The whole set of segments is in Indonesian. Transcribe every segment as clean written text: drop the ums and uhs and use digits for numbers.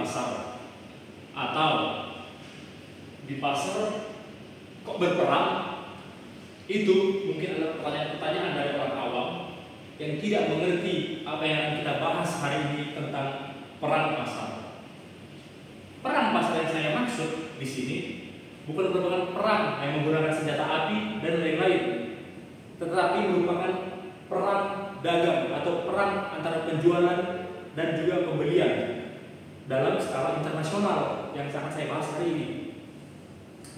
pasar, atau di pasar kok berperang? Itu mungkin adalah pertanyaan-pertanyaan dari orang awam yang tidak mengerti apa yang akan kita bahas hari ini tentang perang pasar. Perang pasar yang saya maksud di sini bukan merupakan perang yang menggunakan senjata api dan lain-lain, tetapi merupakan perang dagang atau perang antara penjualan dan juga pembelian dalam skala internasional yang sangat saya bahas hari ini.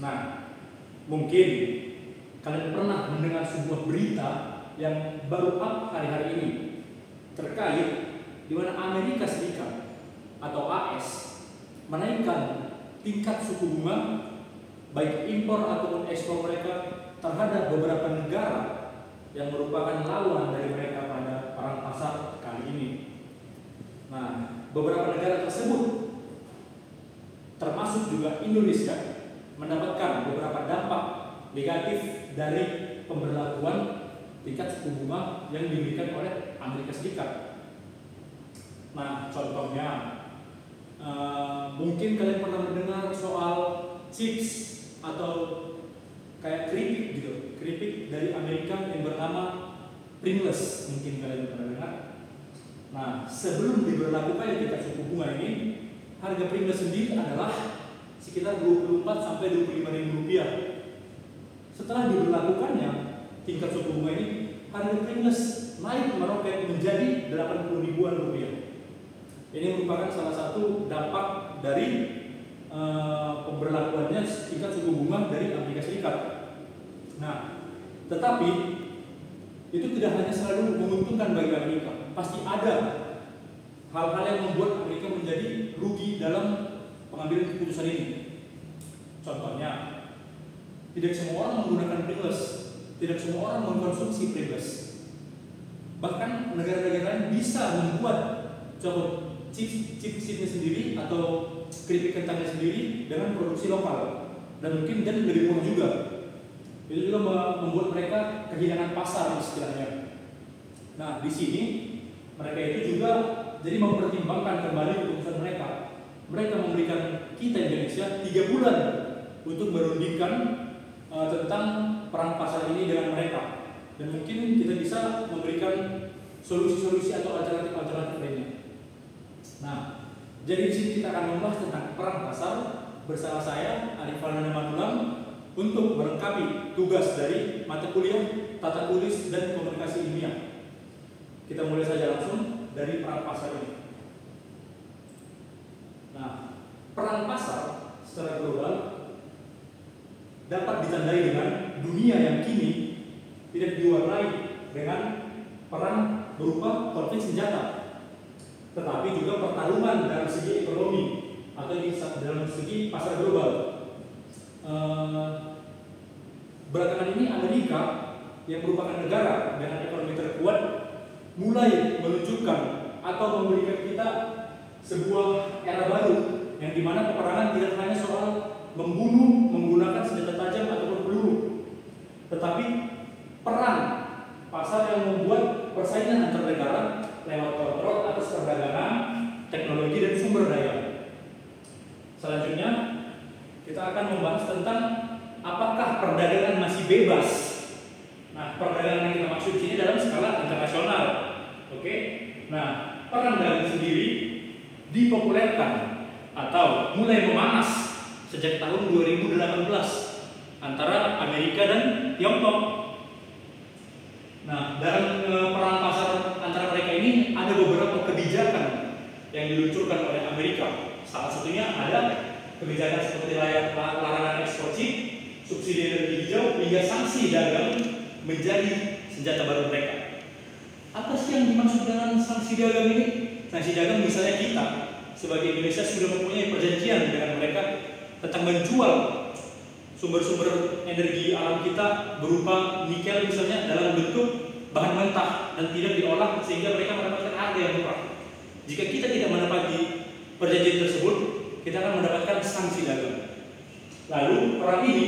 Nah, mungkin kalian pernah mendengar sebuah berita yang baru up hari-hari ini terkait di mana Amerika Serikat atau AS menaikkan tingkat suku bunga baik impor ataupun ekspor mereka terhadap beberapa negara yang merupakan lawan dari mereka pada perang pasar kali ini. Nah, beberapa negara tersebut termasuk juga Indonesia mendapatkan beberapa dampak negatif dari pemberlakuan tingkat suku bunga yang diberikan oleh Amerika Serikat. Nah, contohnya mungkin kalian pernah mendengar soal chips atau kayak keripik gitu, keripik dari Amerika yang bernama Pringles, mungkin kalian pernah dengar. Nah, sebelum diberlakukan tingkat suku bunga ini, harga Pringles sendiri adalah sekitar 24 sampai 25 ribu rupiah. Setelah diberlakukannya tingkat suku bunga ini, harga Pringles naik meroket menjadi 80 ribuan rupiah. Ini merupakan salah satu dampak dari pemberlakuannya tingkat suku bunga dari Amerika Serikat. Nah, tetapi itu tidak hanya selalu menguntungkan bagi Amerika. Pasti ada hal-hal yang membuat Amerika menjadi rugi dalam pengambilan keputusan ini. Contohnya, tidak semua orang menggunakan Pringles, tidak semua orang mengkonsumsi Pringles. Bahkan negara-negara lain bisa membuat contoh chips-chipsnya sendiri atau keripik kentangnya sendiri dengan produksi lokal, dan mungkin dan lebih murah juga. Itu juga membuat mereka kehilangan pasar istilahnya. Nah, di sini mereka itu juga jadi mempertimbangkan kembali keputusan mereka. Mereka memberikan kita Indonesia 3 bulan untuk merundingkan tentang perang pasar ini dengan mereka, dan mungkin kita bisa memberikan solusi-solusi atau alternatif-alternatif lainnya. Nah, jadi di sini kita akan membahas tentang perang pasar bersama saya Arif Fernanda Manulang untuk melengkapi tugas dari mata kuliah Tata Tulis dan Komunikasi Ilmiah. Kita mulai saja langsung dari perang pasar ini. Nah, perang pasar secara global dapat ditandai dengan dunia yang kini tidak diwarnai dengan perang berupa konflik senjata, tetapi juga pertarungan dalam segi ekonomi atau dalam segi pasar global. Belakangan ini Amerika yang merupakan negara dengan ekonomi terkuat mulai menunjukkan atau memberikan kita sebuah era baru yang dimana peperangan tidak hanya soal membunuh menggunakan senjata tajam ataupun peluru, tetapi perang pasar yang membuat persaingan antar negara lewat kontrol atas perdagangan, teknologi dan sumber daya. Selanjutnya kita akan membahas tentang apakah perdagangan masih bebas. Nah, perdagangan yang kita maksud di sini dalam skala internasional. Oke. Nah, perang dagang sendiri dipopulerkan atau mulai memanas sejak tahun 2018 antara Amerika dan Tiongkok. Nah, dalam perang pasar antara mereka ini ada beberapa kebijakan yang diluncurkan oleh Amerika. Salah satunya ada kebijakan seperti larangan ekspor chip, subsidi energi hijau, hingga sanksi dagang menjadi senjata baru mereka. Apa sih yang dimaksud dengan sanksi dagang ini? Sanksi dagang misalnya kita sebagai Indonesia sudah mempunyai perjanjian dengan mereka tentang menjual sumber-sumber energi alam kita berupa nikel misalnya dalam bentuk bahan mentah dan tidak diolah sehingga mereka mendapatkan harga yang murah. Jika kita tidak menepati perjanjian tersebut, kita akan mendapatkan sanksi dagang. Lalu perang ini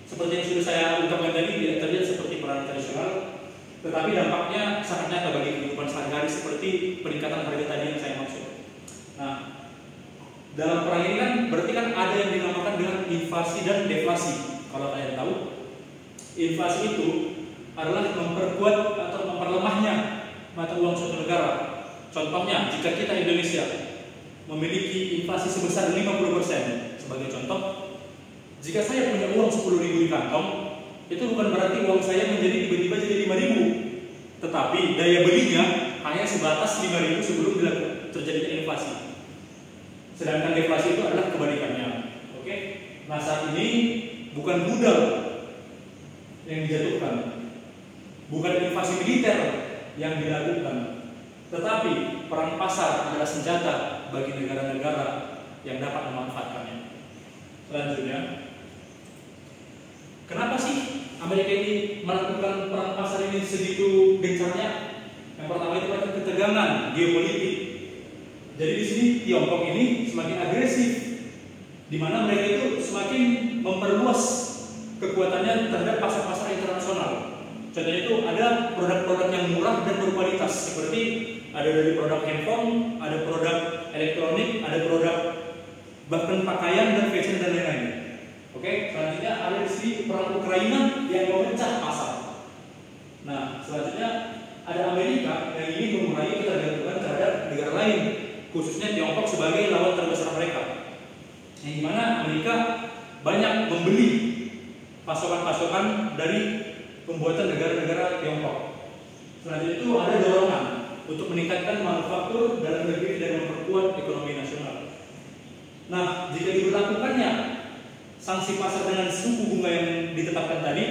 seperti yang sudah saya ungkapkan tadi tidak terlihat seperti perang tradisional, tetapi dampaknya sangat nyata bagi kehidupan sehari-hari seperti peningkatan harga tadi yang saya maksud. Nah, dalam perang ini kan berarti kan ada yang dinamakan dengan inflasi dan deflasi. Kalau kalian tahu, inflasi itu adalah memperkuat atau memperlemahnya mata uang suatu negara. Contohnya, jika kita Indonesia memiliki inflasi sebesar 50%, sebagai contoh, jika saya punya uang 10.000 di kantong, itu bukan berarti uang saya menjadi tiba-tiba jadi 5.000, tetapi daya belinya hanya sebatas 5.000 sebelum terjadinya inflasi. Sedangkan deflasi itu adalah kebalikannya. Oke? Nah, saat ini bukan budal yang dijatuhkan, bukan invasi militer yang dilakukan, tetapi perang pasar adalah senjata bagi negara-negara yang dapat memanfaatkannya. Selanjutnya, kenapa sih Amerika ini melakukan perang pasar ini segitu gencarnya? Yang pertama itu adalah ketegangan geopolitik. Jadi di sini Tiongkok ini semakin agresif, di mana mereka itu semakin memperluas kekuatannya terhadap pasar-pasar internasional. Contohnya itu ada produk-produk yang murah dan berkualitas, seperti ada dari produk handphone, ada produk elektronik, ada produk bahkan pakaian dan fashion dan lain-lain. Oke, selanjutnya ada di sini perang Ukraina yang memecah pasar. Nah, selanjutnya ada Amerika yang ingin mengurangi ketergantungan terhadap negara lain, khususnya Tiongkok sebagai lawan terbesar mereka. Yang dimana Amerika banyak membeli pasokan-pasokan dari pembuatan negara-negara Tiongkok. Selanjutnya itu ada dorongan untuk meningkatkan manufaktur dalam negeri dan memperkuat ekonomi nasional. Nah, jika diberlakukannya sanksi pasar dengan suku bunga yang ditetapkan tadi,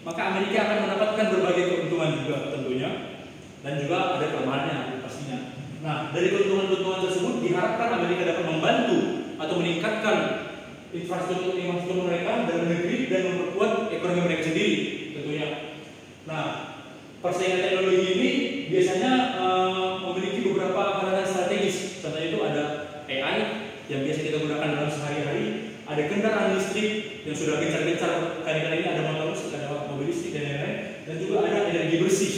maka Amerika akan mendapatkan berbagai keuntungan juga tentunya, dan juga ada kelemahannya pastinya. Nah, dari keuntungan-keuntungan tersebut diharapkan Amerika dapat membantu atau meningkatkan infrastruktur mereka dalam negeri dan memperkuat ekonomi mereka sendiri tentunya. Nah, persaingan teknologi ini biasanya memiliki beberapa hal strategis. Contohnya itu ada AI yang biasa kita gunakan dalam sehari-hari, ada kendaraan listrik yang sudah gencar-gencar, kali-kali ini ada motor listrik, ada mobil listrik dan lain-lain, dan juga ada energi bersih.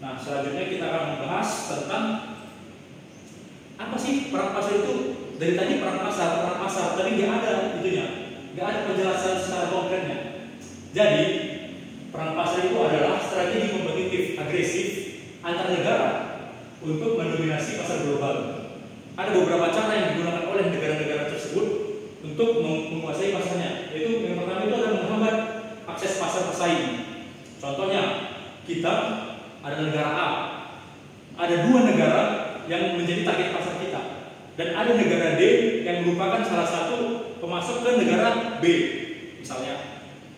Nah, selanjutnya kita akan membahas tentang apa sih perang pasar itu. Dari tadi perang pasar, tapi nggak ada itunya, nggak ada penjelasan secara konkretnya. Jadi perang pasar itu adalah strategi kompetitif agresif antar negara untuk mendominasi pasar global. Ada beberapa cara yang digunakan oleh negara-negara tersebut untuk menguasai pasarnya. Yaitu yang pertama itu adalah menghambat akses pasar pesaing. Contohnya, kita ada negara A, ada dua negara yang menjadi target pasar kita, dan ada negara D yang merupakan salah satu pemasok ke negara B. Misalnya,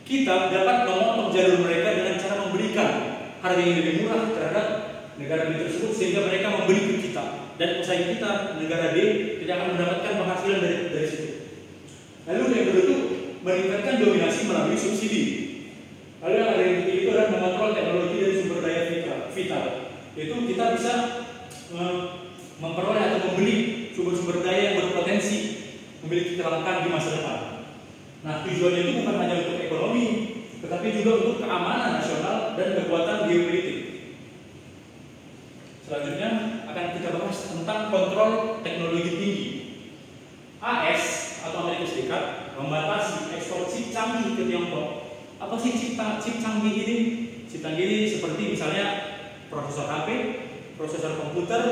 kita dapat memotong jalur mereka dengan cara memberikan harga yang lebih murah terhadap negara B tersebut, sehingga mereka membeli ke kita, dan pesaing kita, negara D, tidak akan mendapatkan penghasilan dari situ. Lalu yang kedua itu meningkatkan dominasi melalui subsidi. Lalu yang ada yang ketiga itu adalah mengontrol teknologi dan sumber daya vital. Itu kita bisa memperoleh atau membeli sumber-sumber daya yang berpotensi memiliki kelangkaan di masa depan. Nah, tujuannya itu bukan hanya untuk ekonomi, tetapi juga untuk keamanan nasional dan kekuatan geopolitik. Selanjutnya akan kita bahas tentang kontrol teknologi tinggi. AS atau Amerika Serikat membatasi ekspor chip canggih ke Tiongkok. Apa sih chip canggih ini? Chip canggih ini seperti misalnya prosesor HP, prosesor komputer,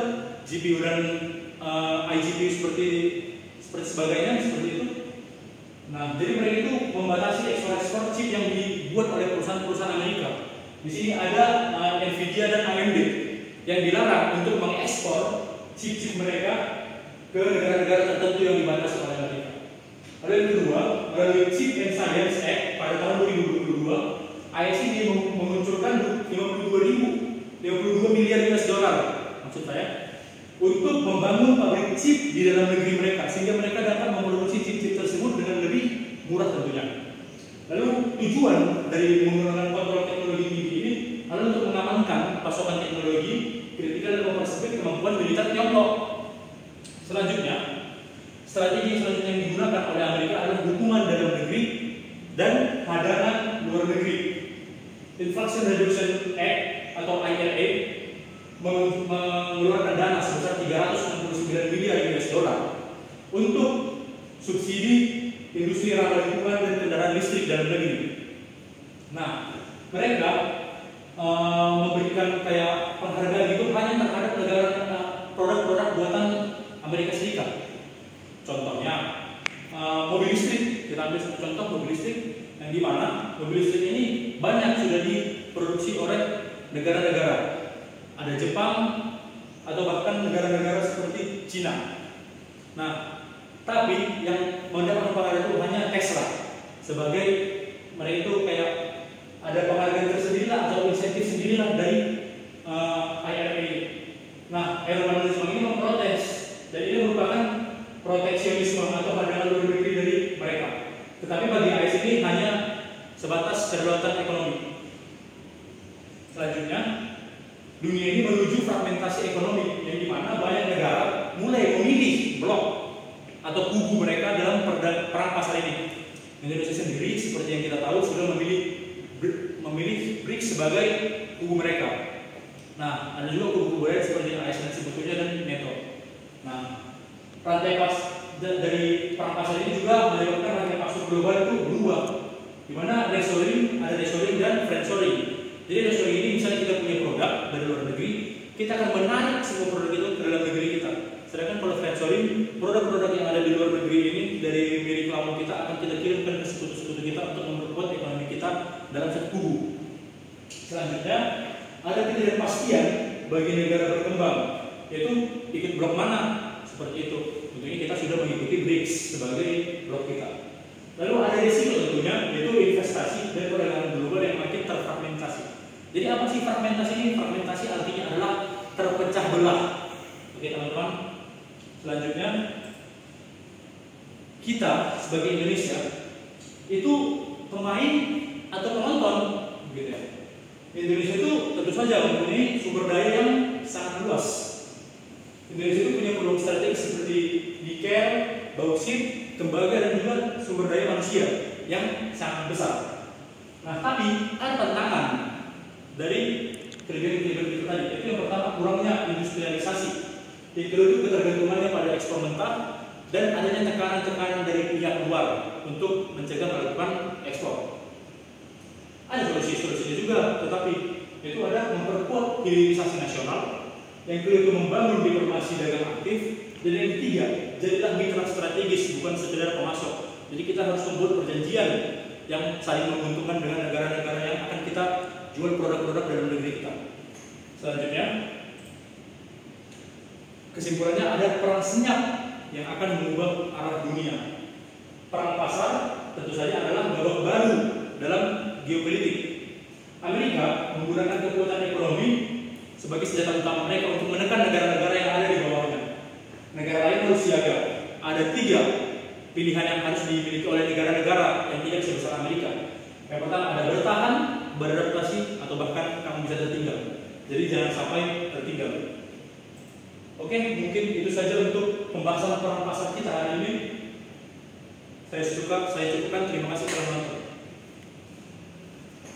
GPU dan iGPU seperti sebagainya, seperti itu. Nah, jadi mereka itu membatasi ekspor chip yang dibuat oleh perusahaan-perusahaan Amerika. Di sini ada Nvidia dan AMD yang dilarang untuk mengekspor chip-chip mereka ke negara-negara tertentu yang dibatasi oleh Amerika. Lalu yang kedua, melalui Chip and Science Act pada tahun 2022, AS ini memunculkan 52 miliar US dollar, maksud saya, untuk membangun pabrik chip di dalam negeri mereka, sehingga mereka dapat memproduksi chip-chip tersebut dengan lebih murah tentunya. Lalu tujuan dari menggunakan kontrol teknologi tinggi ini adalah untuk mengamankan pasokan teknologi kritikal dan mempersempit kemampuan militer Tiongkok. Selanjutnya, strategi selanjutnya yang digunakan oleh Amerika adalah dukungan dalam negeri dan hadangan luar negeri. Inflation Reduction Act atau IRA mengeluarkan dana sebesar 369 miliar US dollar untuk subsidi industri ramah lingkungan dan kendaraan listrik dalam negeri. Nah, mereka memberikan kayak penghargaan itu hanya terhadap negara produk-produk buatan Amerika Serikat. Contohnya mobil listrik. Kita ambil satu contoh mobil listrik yang di mana mobil listrik ini banyak sudah diproduksi oleh negara-negara. Ada Jepang atau bahkan negara-negara seperti Cina. Nah, tapi yang mendapat penghargaan itu hanya Tesla sebagai mereka itu kayak ada penghargaan tersendiri atau insentif sendirilah dari IRA. Nah, aeronautics ini memprotes dan ini merupakan proteksionisme atau pandangan luar negeri dari mereka. Tetapi bagi AS ini hanya sebatas kedaulatan ekonomi. Selanjutnya, dunia ini menuju fragmentasi ekonomi yang dimana banyak negara mulai memilih blok atau kubu mereka dalam perang pasar ini. Indonesia sendiri seperti yang kita tahu sudah memilih BRICS sebagai kubu mereka. Nah, ada juga kubu-kubu lain seperti ASEAN sebetulnya dan NATO. Nah, rantai pas dari perang pasar ini juga menyebabkan rantai pasar global itu berubah, di mana reshoring, ada reshoring dan friendshoring. Jadi reshoring ini misalnya kita punya produk dari luar negeri, kita akan menarik semua produk itu ke dalam negeri kita. Sedangkan kalau friendshoring, produk-produk yang ada di luar negeri ini dari milik lawan kita akan kita kirimkan ke sekutu-sekutu kita untuk memperkuat ekonomi kita dalam satu kubu. Selanjutnya, ada ketidakpastian bagi negara berkembang, yaitu ikut blok mana seperti itu. Tentunya kita sudah mengikuti BRICS sebagai blok kita. Lalu ada risiko tentunya, yaitu investasi dan perdagangan global yang makin terfragmentasi. Jadi apa sih fragmentasi ini? Fragmentasi artinya adalah terpecah belah. Oke teman-teman. Selanjutnya, kita sebagai Indonesia itu pemain atau penonton, gitu ya. Indonesia itu tentu saja mempunyai sumber daya yang sangat luas. Indonesia itu punya peluang strategis seperti nikel, bauksit, tembaga dan juga sumber daya manusia yang sangat besar. Nah, tapi ada tantangan dari kegiatan-kegiatan itu tadi. Itu yang pertama, kurangnya industrialisasi. Yang kedua itu ketergantungannya pada ekspor mentah dan adanya tekanan-tekanan dari pihak luar untuk mencegah melakukan ekspor. Ada solusi-solusinya juga, tetapi itu ada memperkuat hilirisasi nasional. Yang kedua itu membangun diplomasi dagang aktif. Dan yang ketiga, jadilah mitra strategis bukan sekedar pemasok. Jadi kita harus membuat perjanjian yang saling menguntungkan dengan negara-negara yang akan kita jual produk-produk dalam negeri kita. Selanjutnya, kesimpulannya ada perang senyap yang akan mengubah arah dunia. Perang pasar tentu saja adalah babak baru dalam geopolitik. Amerika menggunakan kekuatan ekonomi sebagai senjata utama mereka untuk menekan negara-negara yang ada di bawahnya. Negara lain harus siaga. Ada 3 pilihan yang harus dimiliki oleh negara-negara yang tidak sebesar Amerika. Yang pertama ada bertahan, beradaptasi, atau bahkan kamu bisa tertinggal. Jadi jangan sampai tertinggal. Oke, mungkin itu saja untuk pembahasan perang pasar kita hari ini. Saya cukupkan. Terima kasih telah menonton.